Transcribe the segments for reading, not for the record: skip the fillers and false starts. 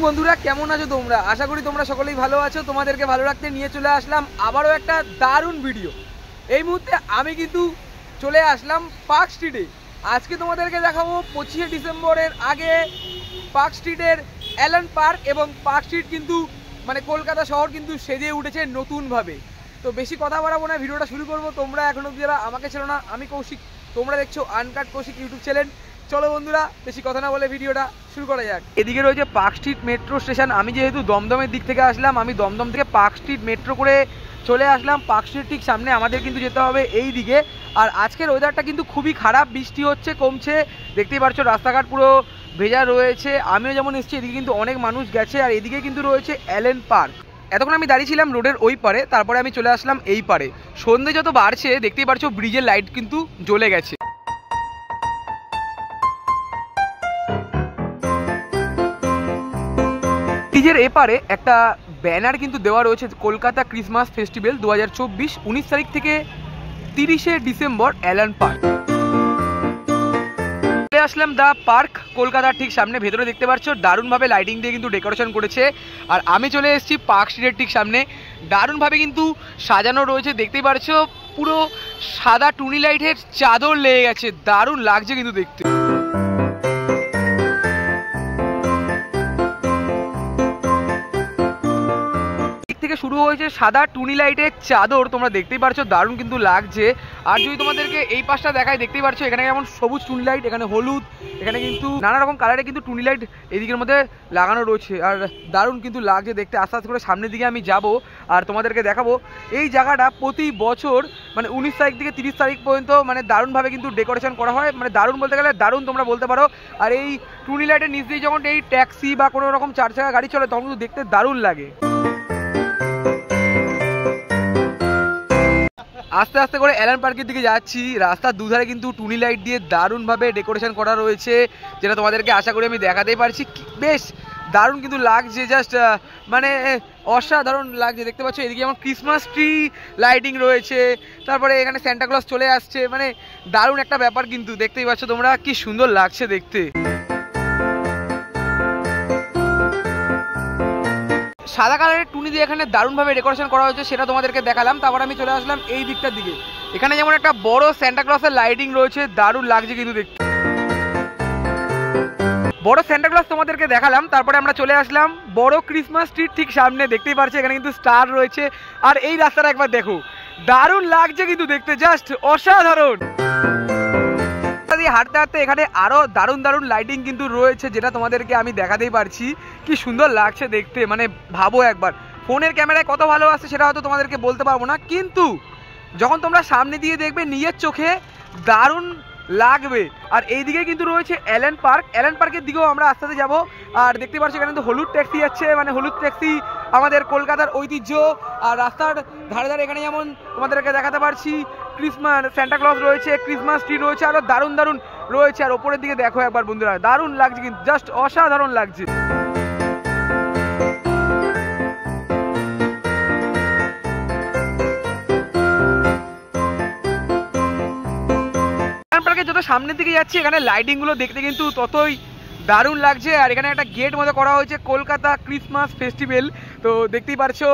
বন্ধুরা, কেমন আছো তোমরা? আশা করি তোমরা সকলেই ভালো আছো। তোমাদেরকে ভালো রাখতে নিয়ে চলে আসলাম আবারও একটা দারুণ ভিডিও। এই মুহূর্তে আমি কিন্তু চলে আসলাম পার্ক স্ট্রিটে। আজকে তোমাদেরকে দেখাবো 25শে ডিসেম্বরের আগে পার্ক স্ট্রিটের অ্যালান পার্ক, এবং পার্ক স্ট্রিট কিন্তু মানে কলকাতা শহর কিন্তু সেজে উঠেছে নতুনভাবে। তো বেশি কথা বাড়াবো না, ভিডিওটা শুরু করবো। তোমরা এখনো যারা আমাকে ছিল না, আমি কৌশিক, তোমরা দেখছো আনকাট কৌশিক ইউটিউব চ্যানেল। চলো বন্ধুরা, বেশি কথা না বলে ভিডিওটা শুরু করা যাক। এদিকে রয়েছে পার্ক স্ট্রিট মেট্রো স্টেশন। আমি যেহেতু দমদমের দিক থেকে আসলাম, আমি দমদম থেকে পার্ক স্ট্রিট মেট্রো করে চলে আসলাম পার্ক স্ট্রিট ঠিক সামনে। আমাদের কিন্তু যেতে হবে এই দিকে। আর আজকের ওয়েদারটা কিন্তু খুবই খারাপ, বৃষ্টি হচ্ছে, কমছে, দেখতেই পাচ্ছ রাস্তাঘাট পুরো ভেজা রয়েছে। আমিও যেমন এসেছি, এদিকে কিন্তু অনেক মানুষ গেছে। আর এদিকে কিন্তু রয়েছে অ্যালেন পার্ক। এতক্ষণ আমি দাঁড়িয়েছিলাম রোডের ওই পারে, তারপরে আমি চলে আসলাম এই পারে। সন্ধ্যে যত বাড়ছে দেখতেই পাচ্ছ ব্রিজের লাইট কিন্তু জ্বলে গেছে। ব্রিজের এপারে একটা ব্যানার কিন্তু দেওয়া রয়েছে, কলকাতা ক্রিসমাস ফেস্টিভ্যাল 2024, 19 তারিখ থেকে 30শে ডিসেম্বর অ্যালান পার্ক। চলে আসলাম দা পার্ক কলকাতার ঠিক সামনে। ভেতরে দেখতে পাচ্ছ দারুণভাবে লাইটিং দিয়ে কিন্তু ডেকোরেশন করেছে। আর আমি চলে এসেছি পার্ক স্ট্রিটের ঠিক সামনে। দারুণভাবে কিন্তু সাজানো রয়েছে, দেখতেই পাচ্ছ পুরো সাদা টুনি লাইটের চাদর লেগে গেছে, দারুণ লাগছে কিন্তু দেখতে। থেকে শুরু হয়েছে সাদা টুনি লাইটের চাদর, তোমরা দেখতেই পারছো দারুণ কিন্তু লাগছে। আর যদি তোমাদেরকে এই পাশটা দেখায়, দেখতেই পারছো এখানে যেমন সবুজ টুনি লাইট, এখানে হলুদ, এখানে কিন্তু নানা রকম কালারে কিন্তু টুনি লাইট এদিকের মধ্যে লাগানো রয়েছে। আর দারুণ কিন্তু লাগছে দেখতে। আস্তে আস্তে করে সামনের দিকে আমি যাব আর তোমাদেরকে দেখাবো। এই জায়গাটা প্রতি বছর মানে 19 তারিখ থেকে 30 তারিখ পর্যন্ত মানে দারুণভাবে কিন্তু ডেকোরেশন করা হয়। মানে দারুণ বলতে গেলে দারুণ তোমরা বলতে পারো। আর এই টুনি লাইটের নিচ দিয়ে যখন এই ট্যাক্সি বা কোনো রকম 4 চাকা গাড়ি চলে, তখন কিন্তু দেখতে দারুণ লাগে। আস্তে আস্তে করে অ্যালান পার্কের দিকে যাচ্ছি। রাস্তার দুধারে কিন্তু টুনি লাইট দিয়ে দারুণভাবে ডেকোরেশন করা রয়েছে, যেটা তোমাদেরকে আশা করি আমি দেখাতেই পারছি। বেশ দারুণ কিন্তু লাগছে, জাস্ট মানে অসাধারণ লাগছে। দেখতে পাচ্ছ এদিকে যেমন ক্রিসমাস ট্রি লাইটিং রয়েছে, তারপরে এখানে সান্টা ক্লজ চলে আসছে, মানে দারুণ একটা ব্যাপার কিন্তু। দেখতেই পাচ্ছ তোমরা কি সুন্দর লাগছে দেখতে। সাদা কালারের টুনি দিয়ে এখানে দারুণভাবে ডেকোরেশন করা হয়েছে, সেটা তোমাদেরকে দেখালাম। তারপর আমি চলে আসলাম এই দিকটার দিকে। এখানে যেমন একটা বড় সান্টা ক্লজের লাইটিং রয়েছে, দারুণ লাগছে কিন্তু দেখতে। বড় সান্টা ক্লজ তোমাদেরকে দেখালাম। তারপরে আমরা চলে আসলাম বড় ক্রিসমাস ট্রির ঠিক সামনে। দেখতেই পাচ্ছি এখানে কিন্তু স্টার রয়েছে। আর এই রাস্তাটা একবার দেখো, দারুণ লাগছে কিন্তু দেখতে, জাস্ট অসাধারণ। হাঁটতে হাঁটতে এখানে আরো দারুণ দারুণ লাইটিং কিন্তু রয়েছে, যেটা তোমাদেরকে আমি দেখাতেই পারছি। কি সুন্দর লাগছে দেখতে, মানে ভাবো একবার। ফোনের ক্যামেরায় কত ভালো আসছে সেটা হয়তো তোমাদেরকে বলতে পারবো না, কিন্তু যখন তোমরা সামনে দিয়ে দেখবে নিজের চোখে দারুণ লাগবে। আর এইদিকে কিন্তু রয়েছে অ্যালান পার্ক। অ্যালান পার্কের দিকেও আমরা আস্তে আস্তে যাবো। আর দেখতে পাচ্ছ এখানে তো হলুদ ট্যাক্সি যাচ্ছে, মানে হলুদ ট্যাক্সি আমাদের কলকাতার ঐতিহ্য। আর রাস্তার ধারে ধারে এখানে যেমন তোমাদেরকে দেখাতে পারছি ক্রিসমাস সান্টা ক্লজ রয়েছে, ক্রিসমাস ট্রি রয়েছে, আরো দারুণ দারুণ রয়েছে। আর ওপরের দিকে দেখো একবার বন্ধুরা, দারুণ লাগছে কিন্তু, জাস্ট অসাধারণ লাগছে। যত সামনের দিকে যাচ্ছি এখানে লাইটিং গুলো দেখতে কিন্তু ততই দারুণ লাগছে। আর এখানে একটা গেট মতো করা হয়েছে, কলকাতা ক্রিসমাস ফেস্টিভ্যাল। তো দেখতেই পারছো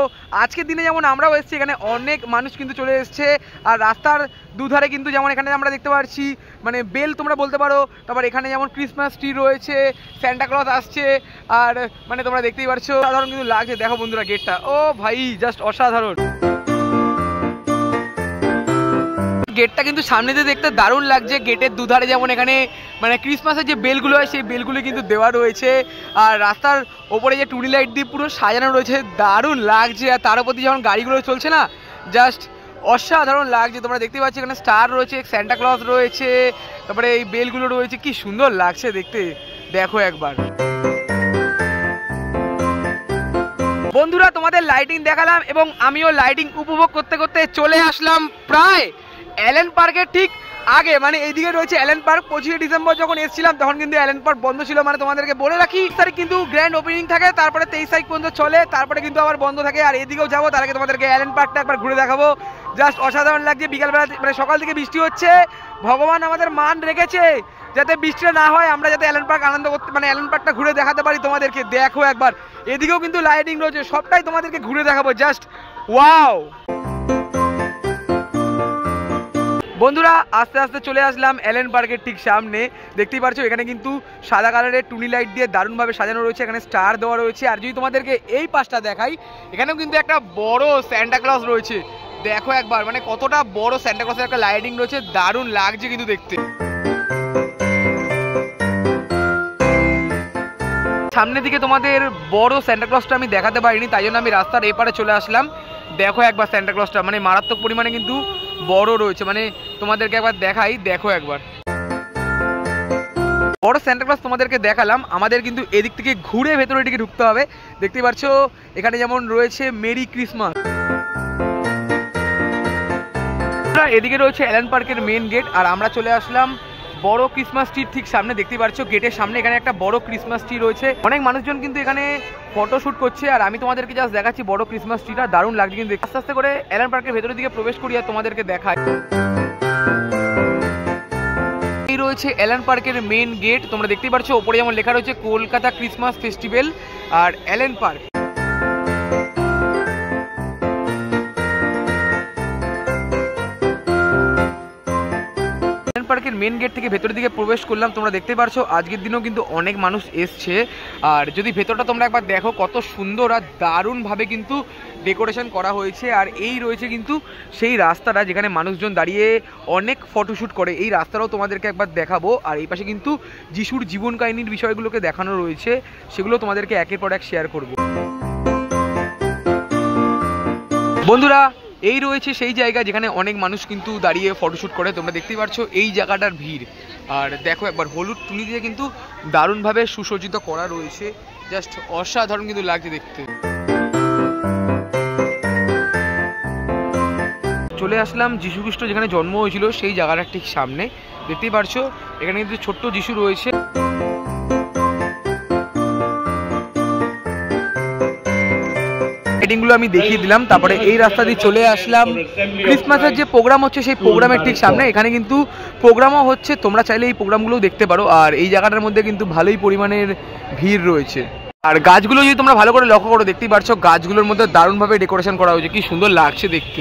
আজকের দিনে যেমন আমরাও এসেছি, এখানে অনেক মানুষ কিন্তু চলে এসছে। আর রাস্তার দুধারে কিন্তু যেমন এখানে আমরা দেখতে পাচ্ছি মানে বেল তোমরা বলতে পারো। তারপর এখানে যেমন ক্রিসমাস ট্রি রয়েছে, সান্টা ক্লজ আসছে। আর মানে তোমরা দেখতেই পারছো সাধারণ কিন্তু লাগছে। দেখো বন্ধুরা গেটটা, ও ভাই জাস্ট অসাধারণ। গেটটা কিন্তু সামনে দিয়ে দেখতে দারুণ লাগছে। গেটের দুধারে যেমন এখানে মানে ক্রিসমাসের যে বেলগুলো হয়, সেই বেলগুলো কিন্তু দেওয়া রয়েছে। আর রাস্তার ওপরে যে টুনি লাইট দিয়ে পুরো সাজানো রয়েছে, দারুণ লাগছে। আর তার উপর দিয়ে যখন গাড়িগুলো চলছে না, জাস্ট অসাধারণ লাগছে। তোমরা দেখতে পাচ্ছ এখানে স্টার রয়েছে, সান্টা ক্লজ রয়েছে, তারপরে এই বেলগুলো রয়েছে, কি সুন্দর লাগছে দেখতে, দেখো একবার। বন্ধুরা তোমাদের লাইটিং দেখালাম এবং আমিও লাইটিং উপভোগ করতে করতে চলে আসলাম প্রায় অ্যালান পার্কের ঠিক আগে। মানে এইদিকে রয়েছে অ্যালান পার্ক। 25শে ডিসেম্বর যখন এসেছিলাম তখন কিন্তু অ্যালান পার্ক বন্ধ ছিল। মানে তোমাদেরকে বলে রাখি, 1 তারিখ কিন্তু গ্র্যান্ড ওপেনিং থাকে, তারপরে 23 তারিখ পর্যন্ত চলে, তারপরে কিন্তু আবার বন্ধ থাকে। আর এদিকেও যাবো, তার আগে তোমাদেরকে অ্যালান পার্কটা একবার ঘুরে দেখাবো। জাস্ট অসাধারণ লাগছে। বিকালবেলা মানে সকাল থেকে বৃষ্টি হচ্ছে, ভগবান আমাদের মান রেখেছে। যাতে বৃষ্টিটা না হয়, আমরা যাতে অ্যালেন পার্ক আনন্দ করতে মানে অ্যালেন পার্কটা ঘুরে দেখাতে পারি তোমাদেরকে। দেখো একবার, এদিকেও কিন্তু লাইটিং রয়েছে, সবটাই তোমাদেরকে ঘুরে দেখাবো। জাস্ট ওয়াও বন্ধুরা, আস্তে আস্তে চলে আসলাম অ্যালেন পার্কের ঠিক সামনে। দেখতেই পারছো এখানে কিন্তু সাদা কালারের টুনি লাইট দিয়ে দারুণভাবে সাজানো রয়েছে, এখানে স্টার দেওয়া রয়েছে। আর যদি তোমাদেরকে এই পাশটা দেখাই, এখানেও কিন্তু একটা বড় সান্টা ক্লজ রয়েছে। দেখো একবার, মানে কতটা বড় সান্টা ক্লজের একটা লাইটিং রয়েছে, দারুণ লাগছে কিন্তু দেখতে। সামনের দিকে তোমাদের বড় সান্টা ক্লজটা আমি দেখাতে পারিনি, তাই জন্য আমি রাস্তার এপারে চলে আসলাম। দেখো একবার সান্টা ক্লজটা মানে মারাত্মক পরিমাণে কিন্তু বড় রয়েছে, মানে তোমাদেরকে একবার দেখাই। দেখো একবার বড় সান্টা ক্লজ তোমাদেরকে দেখালাম, আমাদের কিন্তু এদিক থেকে ঘুরে ভেতরের দিকে ঢুকতে হবে। দেখতেই পাচ্ছ এখানে যেমন রয়েছে মেরি ক্রিসমাস, এদিকে রয়েছে অ্যালেন পার্কের মেন গেট। আর আমরা চলে আসলাম বড় ক্রিসমাস ট্রির ঠিক সামনে। দেখতেই পাচ্ছ গেটের সামনে এখানে একটা বড় ক্রিসমাস ট্রি রয়েছে, অনেক মানুষজন কিন্তু এখানে ফটোশুট করছে। আর আমি তোমাদেরকে জাস্ট দেখাচ্ছি বড় ক্রিসমাস ট্রিটা, দারুণ লাগছে কিন্তু। আস্তে আস্তে করে অ্যালেন পার্কের ভেতরের দিকে প্রবেশ করি আর তোমাদেরকে দেখাই। এই রয়েছে অ্যালেন পার্কের মেন গেট, তোমরা দেখতেই পাচ্ছ ওপরে যেমন লেখা রয়েছে কলকাতা ক্রিসমাস ফেস্টিভ্যাল আর অ্যালেন পার্ক। পার্কের মেন গেট থেকে ভেতরের দিকে প্রবেশ করলাম। তোমরা দেখতে পারছো আজকের দিনেও কিন্তু অনেক মানুষ এসছে। আর যদি ভেতরটা তোমরা একবার দেখো কত সুন্দর আর দারুণভাবে কিন্তু ডেকোরেশন করা হয়েছে। আর এই রয়েছে কিন্তু সেই রাস্তাটা যেখানে মানুষজন দাঁড়িয়ে অনেক ফটোশ্যুট করে, এই রাস্তাটাও তোমাদেরকে একবার দেখাবো। আর এই পাশে কিন্তু যিশুর জীবন কাহিনীর বিষয়গুলোকে দেখানো রয়েছে, সেগুলো তোমাদেরকে একের পর এক শেয়ার করব। বন্ধুরা, এই রয়েছে সেই জায়গা যেখানে অনেক মানুষ কিন্তু দাঁড়িয়ে ফটোশ্যুট করে, তোমরা দেখতেই পাচ্ছ এই জায়গাটার ভিড়। আর দেখো একবার হলুদ টুনি দিয়ে কিন্তু দারুণভাবে সুসজ্জিত করা রয়েছে, জাস্ট অসাধারণ কিন্তু লাগছে দেখতে। চলে আসলাম যীশু খ্রিস্ট যেখানে জন্ম হয়েছিল সেই জায়গাটার ঠিক সামনে। দেখতেই পারছো এখানে কিন্তু ছোট্ট যীশু রয়েছে। লাইটিংগুলো আমি দেখিয়ে দিলাম, তারপরে এই রাস্তা দিয়ে চলে আসলাম ক্রিসমাসের যে প্রোগ্রাম হচ্ছে সেই প্রোগ্রামের ঠিক সামনে। এখানে কিন্তু প্রোগ্রামও হচ্ছে, তোমরা চাইলে এই প্রোগ্রামগুলোও দেখতে পারো। আর এই জায়গাটার মধ্যে কিন্তু ভালোই পরিমাণের ভিড় রয়েছে। আর গাছগুলো যদি তোমরা ভালো করে লক্ষ্য করো, দেখতেই পারছো গাছগুলোর মধ্যে দারুণভাবে ডেকোরেশন করা হয়েছে, কি সুন্দর লাগছে দেখতে।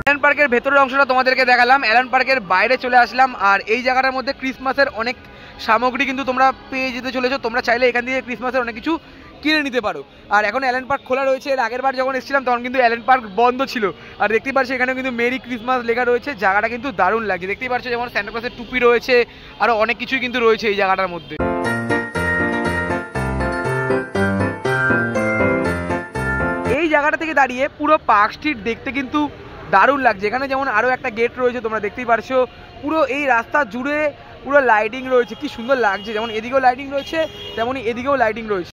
অ্যালেন পার্কের ভেতরের অংশটা তোমাদেরকে দেখালাম, অ্যালেন পার্কের বাইরে চলে আসলাম। আর এই জায়গাটার মধ্যে ক্রিসমাসের অনেক সামগ্রী কিন্তু তোমরা পেয়ে যেতে চলেছো, তোমরা চাইলে এখান থেকে ক্রিসমাসের অনেক কিছু কিনে নিতে পারো। আর এখন অ্যালেন পার্ক খোলা রয়েছে, এর আগের বার যখন এসেছিলাম তখন কিন্তু অ্যালেন পার্ক বন্ধ ছিল। আর দেখতেই পাচ্ছ এখানে কিন্তু মেরি ক্রিসমাস লেখা রয়েছে, জায়গাটা কিন্তু দারুণ লাগছে। দেখতেই পাচ্ছ যেমন সান্টা ক্লজের টুপি রয়েছে, আরও অনেক কিছুই কিন্তু রয়েছে এই জায়গাটার মধ্যে। এই জায়গাটা থেকে দাঁড়িয়ে পুরো পার্ক স্ট্রিট দেখতে কিন্তু দারুণ লাগছে। এখানে যেমন আরও একটা গেট রয়েছে, তোমরা দেখতেই পারছো পুরো এই রাস্তা জুড়ে পুরো লাইটিং রয়েছে, কি সুন্দর লাগছে। যেমন এদিকেও লাইটিং রয়েছে তেমনই এদিকেও লাইটিং রয়েছে।